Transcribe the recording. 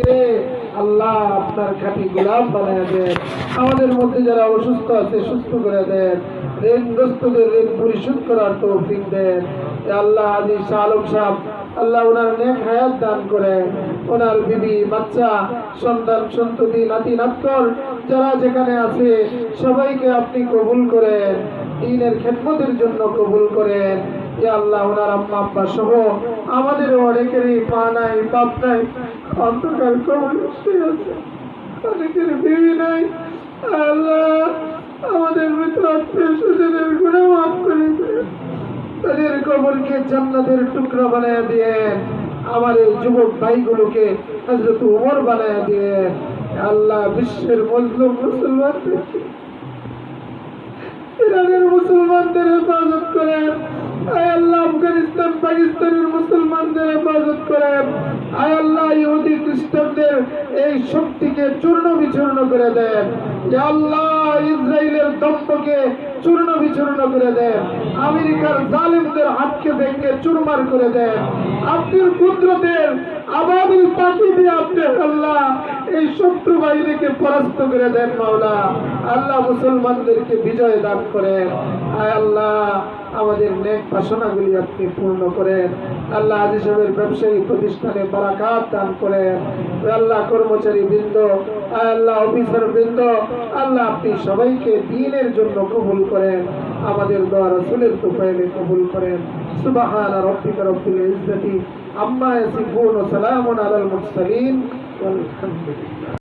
সবাইকে আল্লাহ আপনার খাঁটি গোলাম বানায় দেন। আমাদের মধ্যে যারা অসুস্থ আছে সুস্থ করে দেন, ঋণগ্রস্তদের ঋণ পরিশোধ করার তৌফিক দেন। আল্লাহ আজি শাহ আলম সাহেব, আল্লাহ ওনার নেক হায়াত দান করেন। ওনার বিবি বাচ্চা সন্তান সন্ততি নাতি নাত্তর যারা যেখানে আছে সবাইকে আপনি কবুল করেন, দ্বীনের খেদমতের জন্য কবুল করেন। ইয়া আল্লাহ ওনার আম্মা আব্বা সহ আমাদের অনেকেরই পা নাই বাপ নাই, অন্ধকার কবরে শুয়ে আছে, অনেকের বিবি নাই। আল্লাহ আমাদের মৃত আত্মীয় স্বজনের গুনাহ মাফ করে দেন, তাদের কবরকে জান্নাতের টুকরা বানায় দিয়েন। আমার এই যুবক ভাইগুলোকে হযরত ওমর বানায় দিয়েন। আল্লাহ বিশ্বের মজলুম মুসলমানদেরকে, ইরানের মুসলমানদের হেফাজত করেন। আয় আল্লাহ আফগানিস্তান পাকিস্তানের মুসলমানদের হেফাজত করেন। আয় আল্লাহ ইহুদি খ্রিস্টানদের এই শক্তিকে চূর্ণ বিচূর্ণ করে দেন। ইয়া আল্লাহ ইসরায়েলের দম্ভকে চূর্ণ বিচূর্ণ করে দেন। আমেরিকার জালিমদের হাতকে ভেঙে চুরমার করে দেন। আপনার কুদরতের আবাবিল পাখি দিয়ে আপনি আল্লাহ এই শত্রু বাহিনীকে পরাস্ত করে দেন। মাওলা আল্লাহ মুসলমানদেরকে বিজয় দান করেন। আয় আল্লাহ আমাদের নেক বাসনাগুলি আপনি পূর্ণ করেন। আল্লাহ আজি সাহেবের ব্যবসায়ী প্রতিষ্ঠানে বারাকাত দান করেন। আল্লাহ কর্মচারী বৃন্দ, আল্লাহ অফিসার বৃন্দ, আল্লাহ আপনি সবাইকে দ্বীনের জন্য কবুল করেন। আমাদের দোয়া রাসূলের তোফায়েলে কবুল করেন। সুবহান রাব্বিকা রব্বিল ইজ্জাতি আম্মা ইয়াসিফুন ওয়া সালামুন আলাল মুরসালিন ওয়ালহামদুলিল্লাহ।